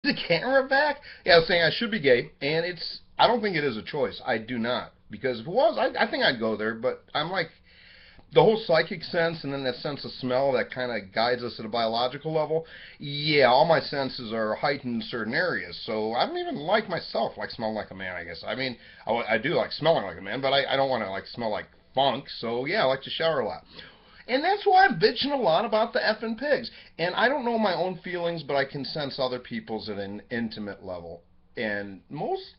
the camera back? Yeah, I was saying I should be gay, and I don't think it is a choice. I do not. Because if it was, I think I'd go there, but I'm like, the whole psychic sense and then that sense of smell that kind of guides us at a biological level, yeah, all my senses are heightened in certain areas. So I don't even like myself like smelling like a man, I guess. I mean, I do like smelling like a man, but I don't want to like smell like funk. So yeah, I like to shower a lot. And that's why I'm bitching a lot about the effing pigs. And I don't know my own feelings, but I can sense other people's at an intimate level. And mostly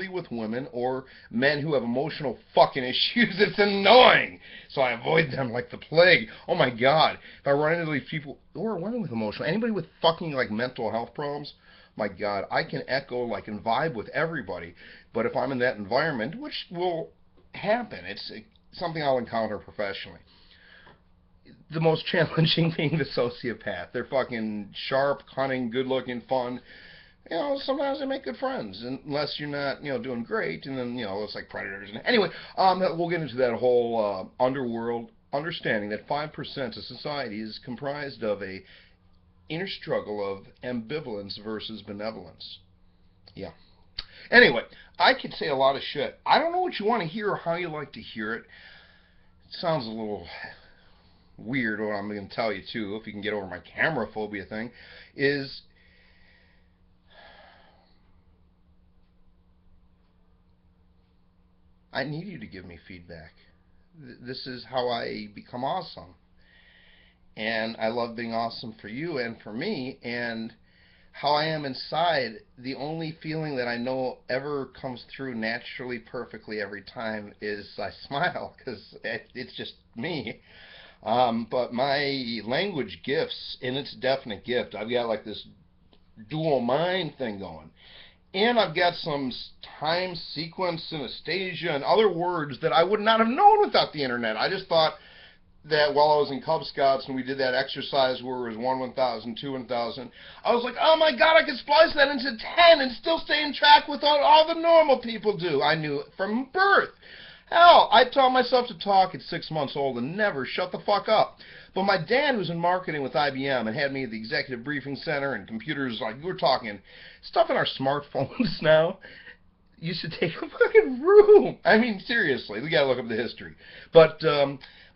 with women or men who have emotional fucking issues, it's annoying. So I avoid them like the plague. Oh my god. If I run into these people, or women with emotional, anybody with fucking like mental health problems, my god, I can echo like and vibe with everybody. But if I'm in that environment, which will happen, it's something I'll encounter professionally, the most challenging being the sociopath. They're fucking sharp, cunning, good looking, fun. Sometimes they make good friends, unless you're not, doing great, and then, it's like predators. And anyway, we'll get into that whole underworld understanding that 5% of society is comprised of a inner struggle of ambivalence versus benevolence. Yeah. Anyway, I could say a lot of shit. I don't know what you want to hear or how you like to hear it. It sounds a little weird what I'm going to tell you too, if you can get over my camera phobia thing, is I need you to give me feedback. This is how I become awesome. And I love being awesome for you and for me. And how I am inside, the only feeling that I know ever comes through naturally, perfectly every time is I smile, because it's just me. But my language gifts, and it's a definite gift. I've got like this dual mind thing going. And I've got some time sequence, synesthesia, and other words that I would not have known without the internet. I just thought that while I was in Cub Scouts and we did that exercise where it was 1,000, 2,000, I was like, oh my god, I could splice that into 10 and still stay in track with what all the normal people do. I knew it from birth. Hell, I taught myself to talk at 6 months old and never shut the fuck up. But my dad, who's in marketing with IBM and had me at the executive briefing center and computers, like we were talking stuff in our smartphones now, used to take a fucking room. I mean, seriously, we gotta look up the history. But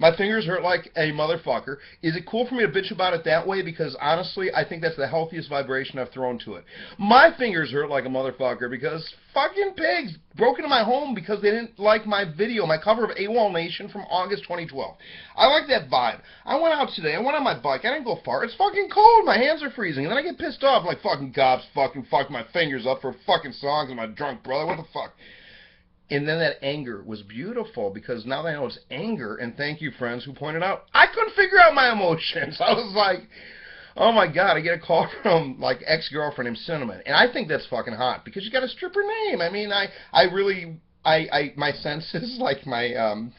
my fingers hurt like a motherfucker. Is it cool for me to bitch about it that way? Because honestly, I think that's the healthiest vibration I've thrown to it. My fingers hurt like a motherfucker because fucking pigs broke into my home because they didn't like my video, my cover of AWOL Nation from August 2012. I like that vibe. I went out today. I went on my bike. I didn't go far. It's fucking cold. My hands are freezing. And then I get pissed off like fucking cops fucking fuck my fingers up for fucking songs and my drunk brother. What the fuck? And then that anger was beautiful because now that I know it's anger, and thank you, friends who pointed out, I couldn't figure out my emotions. I was like, oh my god, I get a call from like ex-girlfriend named Cinnamon. And I think that's fucking hot because you got a stripper name. I mean, I really, my senses, like my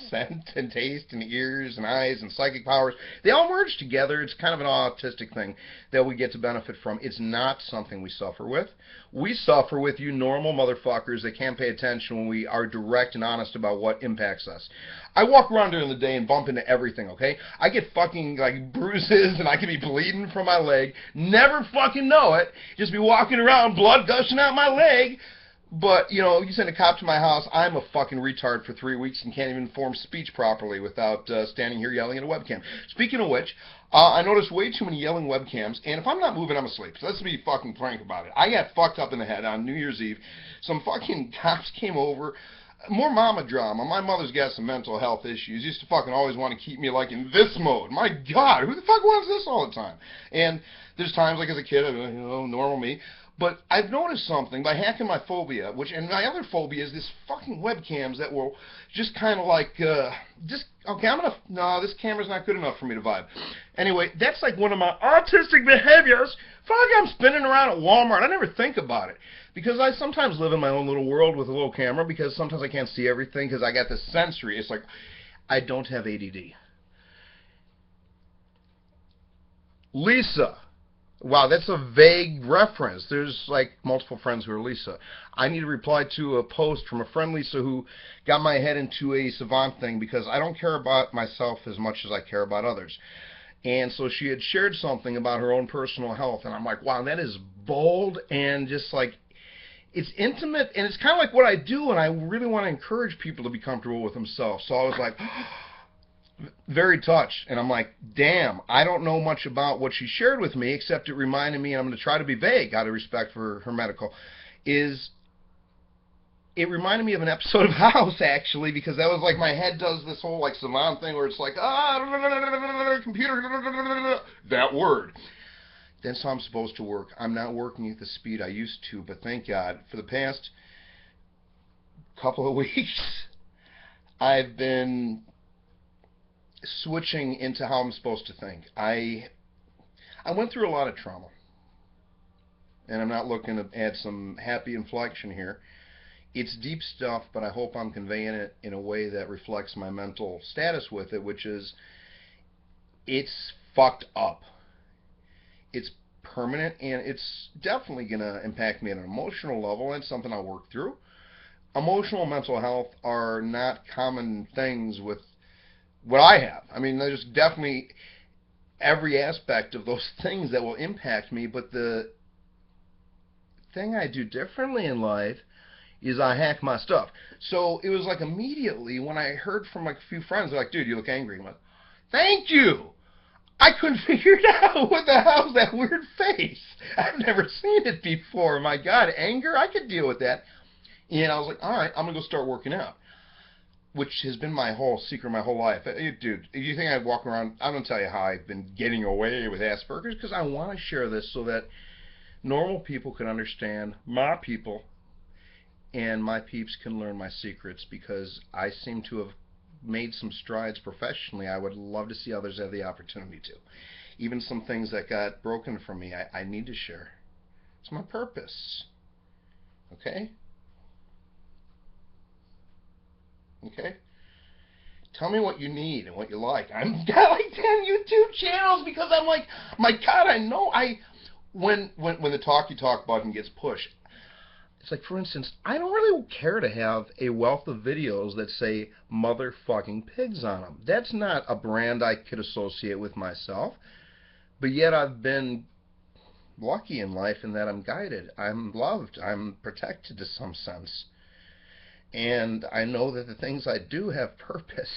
scent and taste and ears and eyes and psychic powers, they all merge together. It's kind of an autistic thing that we get to benefit from. It's not something we suffer with. We suffer with you normal motherfuckers that can't pay attention when we are direct and honest about what impacts us. I walk around during the day and bump into everything, okay? I get fucking like bruises and I can be bleeding from my leg. Never fucking know it. Just be walking around, blood gushing out my leg. But, you send a cop to my house, I'm a fucking retard for 3 weeks and can't even form speech properly without standing here yelling at a webcam. Speaking of which, I noticed way too many yelling webcams, and if I'm not moving, I'm asleep. So let's be fucking frank about it. I got fucked up in the head on New Year's Eve. Some fucking cops came over. More mama drama. My mother's got some mental health issues. Used to fucking always want to keep me like in this mode. My God, who the fuck wants this all the time? And there's times like as a kid, normal me. But I've noticed something by hacking my phobia, and my other phobia is this fucking webcams that will just kind of like, okay, no, this camera's not good enough for me to vibe. Anyway, that's like one of my autistic behaviors. Fuck, I'm spinning around at Walmart. I never think about it. Because I sometimes live in my own little world with a little camera because sometimes I can't see everything because I got this sensory. It's like, I don't have ADD. Lisa. Wow, that's a vague reference. There's like multiple friends who are Lisa. I need to reply to a post from a friend, Lisa, who got my head into a savant thing because I don't care about myself as much as I care about others. And so she had shared something about her own personal health, and I'm like, wow, that is bold and just like, it's intimate, and it's kind of like what I do, and I really want to encourage people to be comfortable with themselves. So I was like, very touched, and I'm like, damn, I don't know much about what she shared with me, except it reminded me, and I'm going to try to be vague out of respect for her medical, is it reminded me of an episode of House, actually, because that was like my head does this whole like savant thing where it's like, computer, that word. That's how I'm supposed to work. I'm not working at the speed I used to, but thank God, for the past couple of weeks, I've been switching into how I'm supposed to think. I went through a lot of trauma, and I'm not looking to add some happy inflection here. It's deep stuff, but I hope I'm conveying it in a way that reflects my mental status with it, which is, it's fucked up. It's permanent, and it's definitely going to impact me at an emotional level, and it's something I'll work through. Emotional and mental health are not common things with what I have. I mean, there's definitely every aspect of those things that will impact me, but the thing I do differently in life is I hack my stuff. So it was like immediately when I heard from like a few friends, they're like, dude, you look angry. I'm like, thank you. I couldn't figure it out. What the hell's that weird face? I've never seen it before. My God, anger, I could deal with that. And I was like, all right, I'm going to go start working out, which has been my whole secret my whole life. Dude, you think I'd walk around, I'm going to tell you how I've been getting away with Asperger's, because I want to share this so that normal people can understand my people and my peeps can learn my secrets, because I seem to have made some strides professionally. I would love to see others have the opportunity to. Even some things that got broken from me, I need to share. It's my purpose. Okay? Okay? Tell me what you need and what you like. I've got like 10 YouTube channels because I'm like, my God, I know when the talky talk button gets pushed, it's like, for instance, I don't really care to have a wealth of videos that say motherfucking pigs on them. That's not a brand I could associate with myself. But yet I've been lucky in life in that I'm guided. I'm loved. I'm protected to some sense. And I know that the things I do have purpose.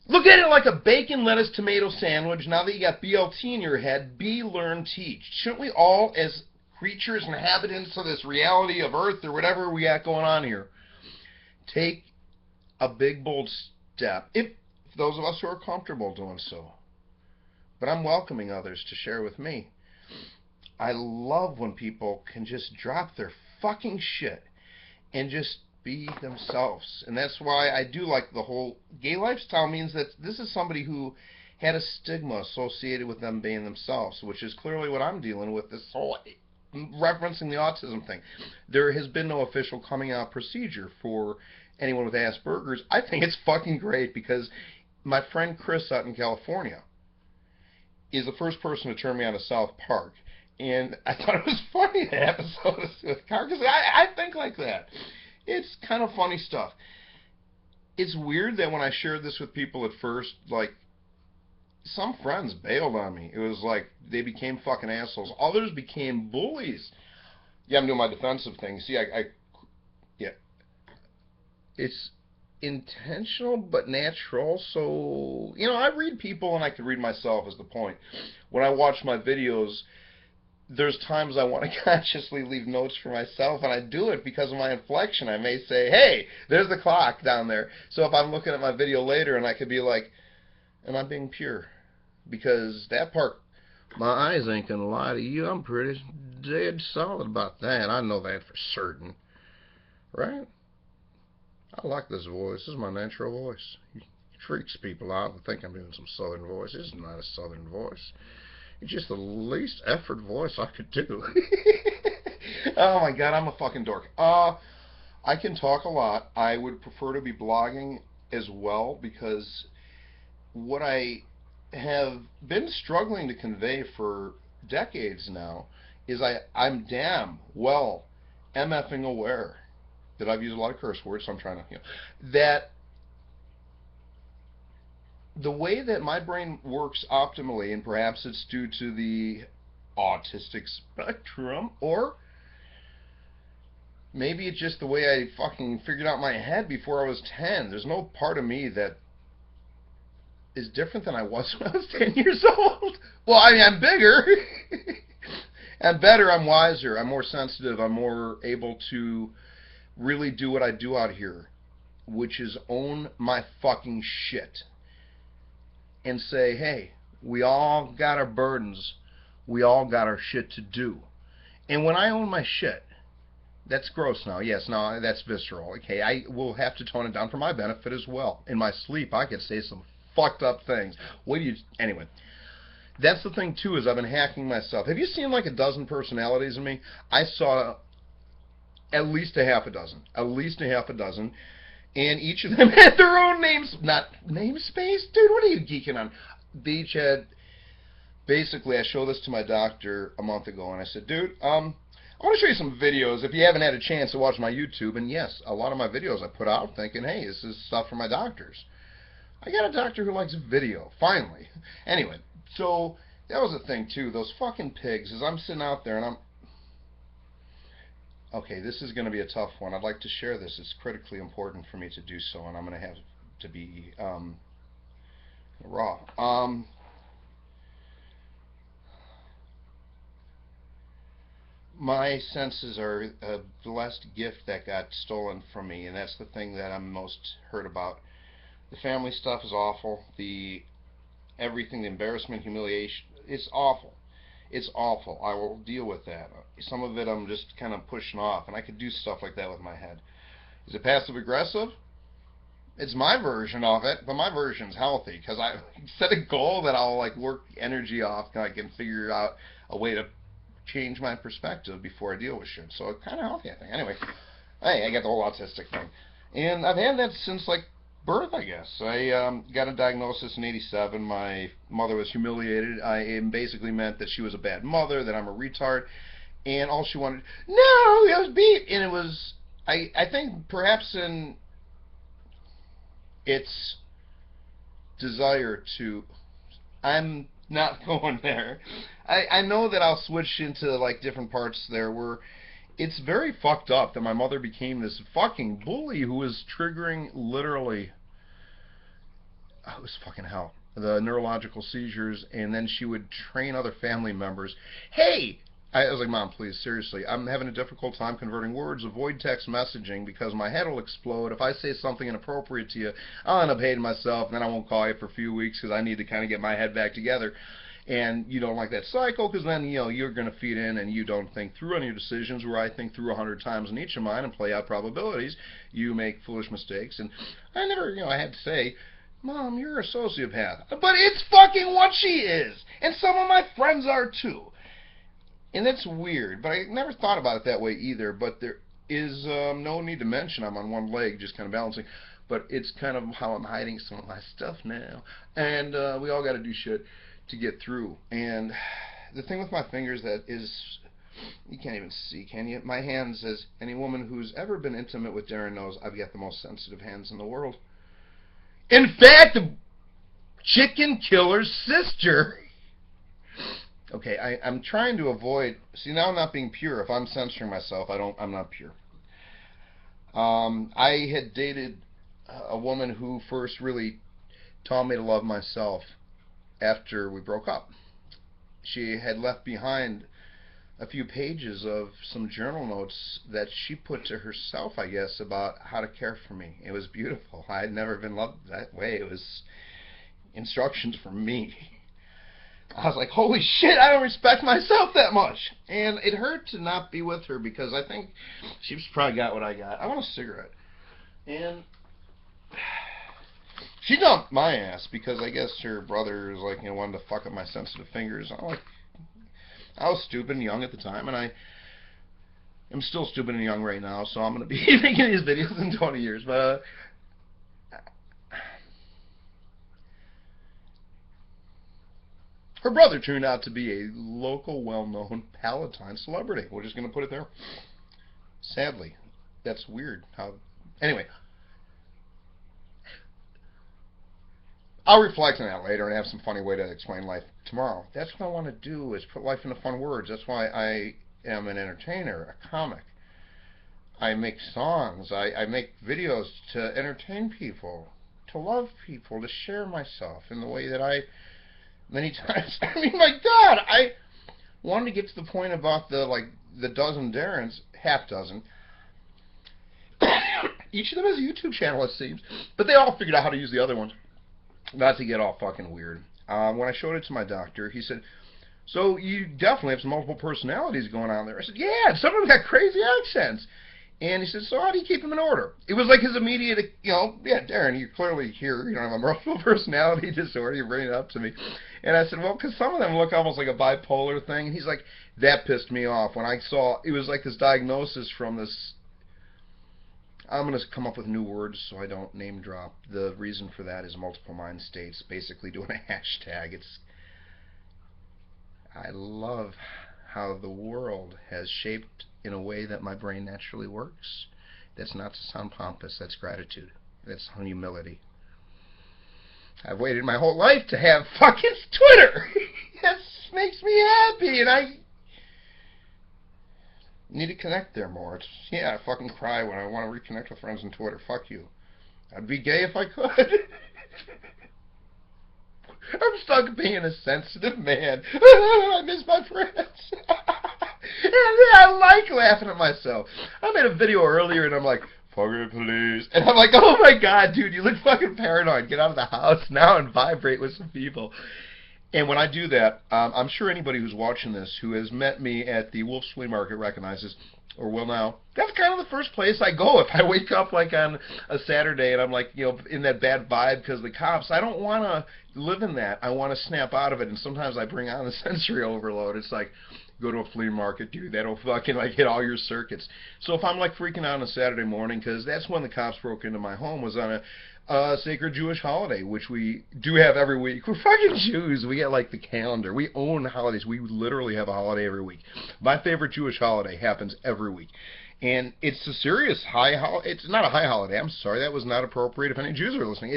Look at it like a bacon, lettuce, tomato sandwich. Now that you got BLT in your head, be, learn, teach. Shouldn't we all, as creatures, inhabitants of this reality of Earth or whatever we got going on here, take a big, bold step, if those of us who are comfortable doing so? But I'm welcoming others to share with me. I love when people can just drop their fucking shit and just be themselves. And that's why I do like the whole gay lifestyle. Means that this is somebody who had a stigma associated with them being themselves, which is clearly what I'm dealing with, this whole referencing the autism thing. There has been no official coming out procedure for anyone with Asperger's. I think it's fucking great, because my friend Chris out in California is the first person to turn me on to South Park. And I thought it was funny, that episode with Car, because I think like that. It's kind of funny stuff. It's weird that when I shared this with people at first, like, some friends bailed on me. It was like they became fucking assholes. Others became bullies. Yeah, I'm doing my defensive thing. See, yeah. It's intentional but natural. So, I read people and I can read myself is the point. When I watch my videos, there's times I want to consciously leave notes for myself, and I do it because of my inflection. I may say, hey, there's the clock down there. So if I'm looking at my video later and I could be like, am I being pure? Because that part, my eyes ain't gonna lie to you, I'm pretty dead solid about that. I know that for certain. Right? I like this voice. This is my natural voice. It freaks people out and think I'm doing some southern voice. This is not a southern voice. It's just the least effort voice I could do. Oh my God, I'm a fucking dork. I can talk a lot. I would prefer to be blogging as well, because what I have been struggling to convey for decades now is I'm damn well MFing aware that I've used a lot of curse words, so I'm trying to, that the way that my brain works optimally, and perhaps it's due to the autistic spectrum, or maybe it's just the way I fucking figured out my head before I was 10. There's no part of me that is different than I was when I was 10 years old. Well, I mean, I'm bigger. I'm better, I'm wiser, I'm more sensitive, I'm more able to really do what I do out here, which is own my fucking shit. And say, hey, we all got our burdens. We all got our shit to do. And when I own my shit, that's gross now. Yes, no, that's visceral. Okay, I will have to tone it down for my benefit as well. In my sleep, I could say some fucked up things. Anyway, that's the thing too, is I've been hacking myself. Have you seen like a dozen personalities in me? I saw at least a half a dozen. At least a half a dozen. And each of them had their own names. Not namespace? Dude, what are you geeking on? They each had... Basically, I showed this to my doctor a month ago, and I said, dude, I want to show you some videos if you haven't had a chance to watch my YouTube. And yes, a lot of my videos I put out thinking, hey, this is stuff for my doctors. I got a doctor who likes video, finally. Anyway, so that was the thing, too. Those fucking pigs, as I'm sitting out there, and I'm... Okay, this is going to be a tough one. I'd like to share this. It's critically important for me to do so, and I'm going to have to be raw. My senses are a blessed gift that got stolen from me, and that's the thing that I'm most hurt about. The family stuff is awful. Everything, the embarrassment, humiliation, it's awful. It's awful. I will deal with that. Some of it I'm just kind of pushing off, and I could do stuff like that with my head. Is it passive aggressive? It's my version of it, but my version's healthy because I set a goal that I'll like work energy off, and I can figure out a way to change my perspective before I deal with shit. So it's kind of healthy, I think. Anyway, hey, I got the whole autistic thing, and I've had that since like birth, I guess. I got a diagnosis in '87. My mother was humiliated. It basically meant that she was a bad mother, that I'm a retard, and all she wanted, no, it was beat, and it was, I think perhaps in its desire to, I'm not going there. I know that I'll switch into like different parts there where it's very fucked up that my mother became this fucking bully who was triggering literally, oh, it was fucking hell, the neurological seizures, and then she would train other family members. Hey! I was like, Mom, please, seriously, I'm having a difficult time converting words. Avoid text messaging because my head will explode. If I say something inappropriate to you, I'll end up hating myself, and then I won't call you for a few weeks because I need to kind of get my head back together. And you don't like that cycle because then, you know, you're going to feed in and you don't think through on your decisions, where I think through 100 times in each of mine and play out probabilities. You make foolish mistakes. And I never, I had to say, Mom, you're a sociopath. But it's fucking what she is. And some of my friends are too. And that's weird, but I never thought about it that way either. But there is no need to mention I'm on one leg, just kind of balancing. But it's kind of how I'm hiding some of my stuff now. And we all got to do shit to get through. And the thing with my fingers that is, you can't even see, can you? My hands, as any woman who's ever been intimate with Darren knows, I've got the most sensitive hands in the world. In fact, the chicken killer's sister. Okay, I'm trying to avoid. See, now I'm not being pure. If I'm censoring myself, I'm not pure. I had dated a woman who first really taught me to love myself after we broke up. She had left behind a few pages of some journal notes that she put to herself, I guess, about how to care for me. It was beautiful. I had never been loved that way. It was instructions for me. I was like, holy shit, I don't respect myself that much. And it hurt to not be with her because I think she's probably got what I got. I want a cigarette. And she dumped my ass because I guess her brother was like, wanted to fuck up my sensitive fingers. I was stupid and young at the time, and I am still stupid and young right now, so I'm going to be making these videos in 20 years. But her brother turned out to be a local, well-known Palatine celebrity. We're just going to put it there. Sadly, that's weird. Anyway, I'll reflect on that later and have some funny way to explain life tomorrow. That's what I want to do, is put life into fun words. That's why I am an entertainer, a comic. I make songs. I make videos to entertain people, to love people, to share myself in the way that I many times. I mean, my God, I wanted to get to the point about the dozen Darrens, half dozen. Each of them has a YouTube channel, it seems, but they all figured out how to use the other ones. Not to get all fucking weird. When I showed it to my doctor, he said, "So you definitely have some multiple personalities going on there." I said, "Yeah, and some of them got crazy accents." And he said, "So how do you keep them in order?" It was like his immediate, "Yeah, Darren, you're clearly here. You don't have a multiple personality disorder. You're bringing it up to me." And I said, "Well, because some of them look almost like a bipolar thing." And he's like, "That pissed me off when I saw it was like this diagnosis from this." I'm going to come up with new words so I don't name drop. The reason for that is multiple mind states, basically doing a hashtag. I love how the world has shaped in a way that my brain naturally works. That's not to sound pompous, that's gratitude. That's humility. I've waited my whole life to have fucking Twitter. That makes me happy, and I need to connect there more. I fucking cry when I want to reconnect with friends on Twitter. Fuck you. I'd be gay if I could. I'm stuck being a sensitive man. I miss my friends. And I like laughing at myself. I made a video earlier and I'm like, "Fucking police." And I'm like, "Oh my God, dude, you look fucking paranoid. Get out of the house now and vibrate with some people." And when I do that, I'm sure anybody who's watching this who has met me at the Wolf's Flea Market recognizes, or will now, that's kind of the first place I go if I wake up like on a Saturday and I'm like, in that bad vibe because of the cops. I don't want to live in that. I want to snap out of it, and sometimes I bring on the sensory overload. It's like, go to a flea market, dude. That'll fucking like hit all your circuits. So if I'm like freaking out on a Saturday morning, because that's when the cops broke into my home, was on a sacred Jewish holiday, which we do have every week. We're fucking Jews. We get like the calendar. We own holidays. We literally have a holiday every week. My favorite Jewish holiday happens every week. And it's a serious high holiday. It's not a high holiday. I'm sorry. That was not appropriate if any Jews are listening.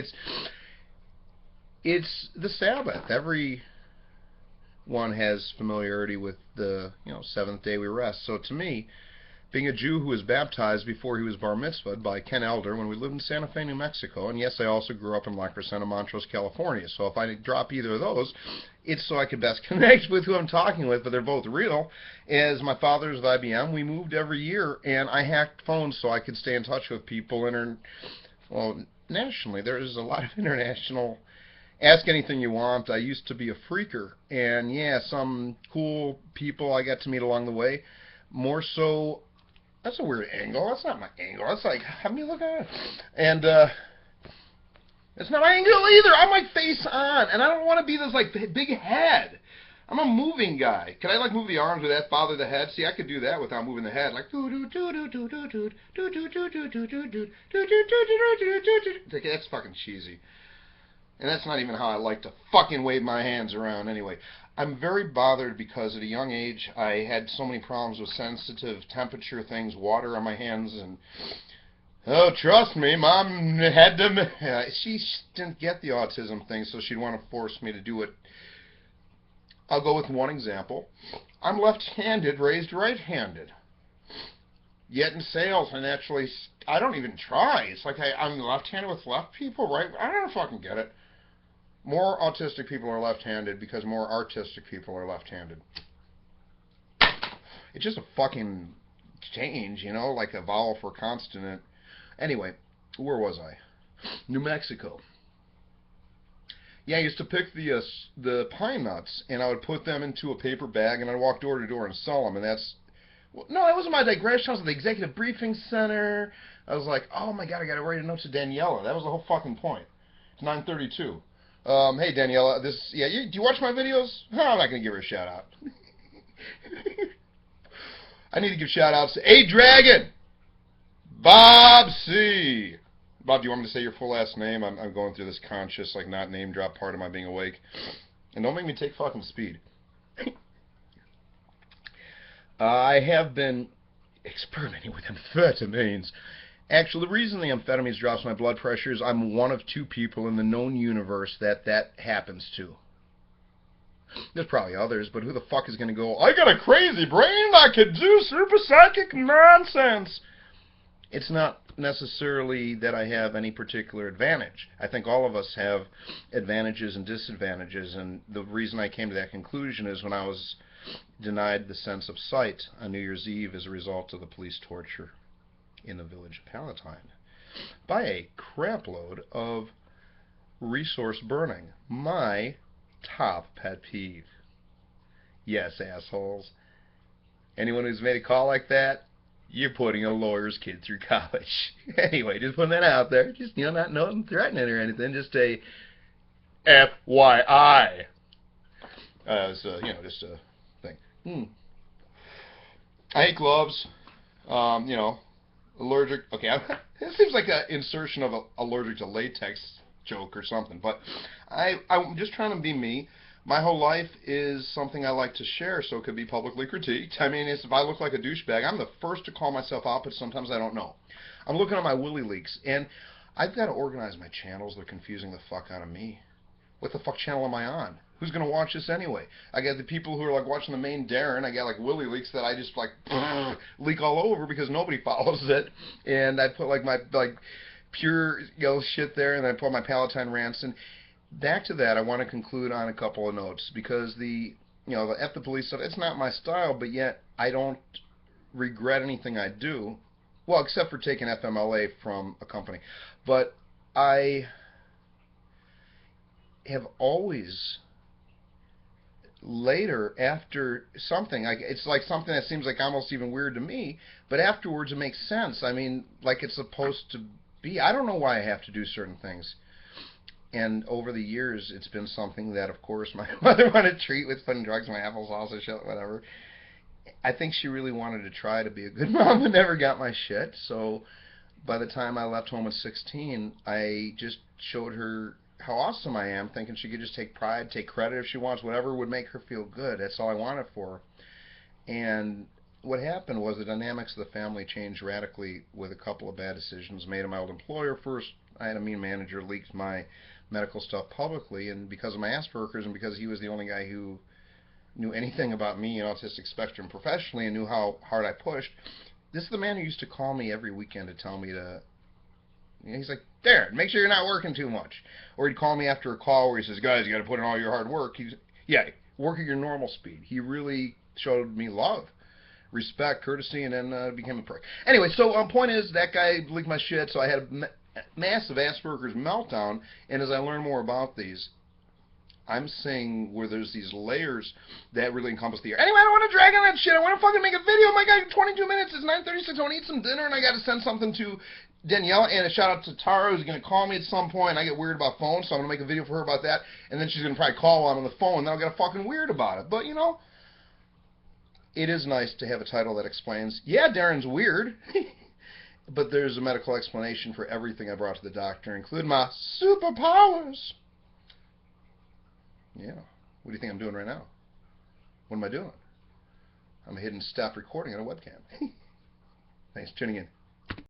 It's the Sabbath. Everyone has familiarity with the, seventh day we rest. So to me, being a Jew who was baptized before he was bar mitzvahed by Ken Elder when we lived in Santa Fe, New Mexico, and yes, I also grew up in La Crescenta, Montrose, California. So if I drop either of those, it's so I can best connect with who I'm talking with, but they're both real. As my father's with IBM, we moved every year, and I hacked phones so I could stay in touch with people nationally. There's a lot of international. Ask anything you want. I used to be a freaker, and yeah, some cool people I got to meet along the way. More so, that's a weird angle. That's not my angle. That's like, have me look at it. And it's not my angle either. I'm like face on, and I don't want to be this like big head. I'm a moving guy. Can I like move the arms with that bother the head? See, I could do that without moving the head. Like that's fucking cheesy. And that's not even how I like to fucking wave my hands around anyway. I'm very bothered because at a young age I had so many problems with sensitive temperature things, water on my hands, and trust me, Mom had to. She didn't get the autism thing, so she'd want to force me to do it. I'll go with one example. I'm left-handed, raised right-handed. Yet in sales, I don't even try. It's like I'm left-handed with left people, right? I don't fucking get it. More autistic people are left-handed because more artistic people are left-handed. It's just a fucking change, like a vowel for consonant. Anyway, where was I? New Mexico. Yeah, I used to pick the pine nuts, and I would put them into a paper bag, and I'd walk door to door and sell them, and that's... Well, no, that wasn't my digression. I was at the Executive Briefing Center. I was like, oh my God, I got to write a note to Daniela. That was the whole fucking point. It's 9:32. Hey Daniela, do you watch my videos? I'm not going to give her a shout out. I need to give shout outs to A Dragon, Bob C. Bob, do you want me to say your full last name? I'm going through this conscious, like, not name drop part of my being awake. And don't make me take fucking speed. I have been experimenting with amphetamines. Actually, the reason the amphetamines drops my blood pressure is I'm one of 2 people in the known universe that happens to. There's probably others, but who the fuck is going to go, I got a crazy brain, I could do super psychic nonsense? It's not necessarily that I have any particular advantage. I think all of us have advantages and disadvantages, and the reason I came to that conclusion is when I was denied the sense of sight on New Year's Eve as a result of the police torture in the village of Palatine by a crapload of resource burning. My top pet peeve. Yes, assholes. Anyone who's made a call like that, you're putting a lawyer's kid through college. Anyway, just putting that out there. Just, not threatening or anything. Just a FYI. Just a thing. I hate gloves. Allergic. Okay, it seems like an insertion of allergic to latex joke or something, but I'm just trying to be me. My whole life is something I like to share, so it could be publicly critiqued. I mean, if I look like a douchebag, I'm the first to call myself out, but sometimes I don't know. I'm looking at my Willy leaks, and I've got to organize my channels. They're confusing the fuck out of me. What the fuck channel am I on? Who's going to watch this anyway? I got the people who are like watching the main Darren. I got like Willy leaks that I just like leak all over because nobody follows it. And I put like my pure shit there, and I put my Palatine rants. And back to that, I want to conclude on a couple of notes because the F the police stuff, it's not my style, but yet I don't regret anything I do. Well, except for taking FMLA from a company. But I have always later, after something, it's like something that seems like almost even weird to me, but afterwards it makes sense. I mean, like it's supposed to be. I don't know why I have to do certain things. And over the years, it's been something that, of course, my mother wanted to treat with putting drugs in my applesauce or shit, whatever. I think she really wanted to try to be a good mom but never got my shit. So by the time I left home at 16, I just showed her how awesome I am, thinking she could just take pride, take credit if she wants, whatever would make her feel good. That's all I wanted for her. And what happened was the dynamics of the family changed radically with a couple of bad decisions made at my old employer. First, I had a mean manager leaked my medical stuff publicly, and because of my Asperger's and because he was the only guy who knew anything about me and autistic spectrum professionally and knew how hard I pushed, this is the man who used to call me every weekend to tell me to, he's like, Darren, make sure you're not working too much. Or he'd call me after a call where he says, guys, you got to put in all your hard work. Work at your normal speed. He really showed me love, respect, courtesy, and then became a prick. Anyway, so point is, that guy leaked my shit, so I had a massive Asperger's meltdown, and as I learn more about these, I'm seeing where there's these layers that really encompass the year. Anyway, I don't want to drag on that shit. I want to fucking make a video. Oh my god, 22 minutes. It's 9:36. I want to eat some dinner, and I got to send something to Danielle. And a shout out to Tara, who's going to call me at some point. I get weird about phones, so I'm going to make a video for her about that. And then she's going to probably call on the phone, and then I'll get fucking weird about it. But, it is nice to have a title that explains, yeah, Darren's weird. But there's a medical explanation for everything I brought to the doctor, including my superpowers. Yeah. What do you think I'm doing right now? What am I doing? I'm a hidden staff recording on a webcam. Thanks for tuning in.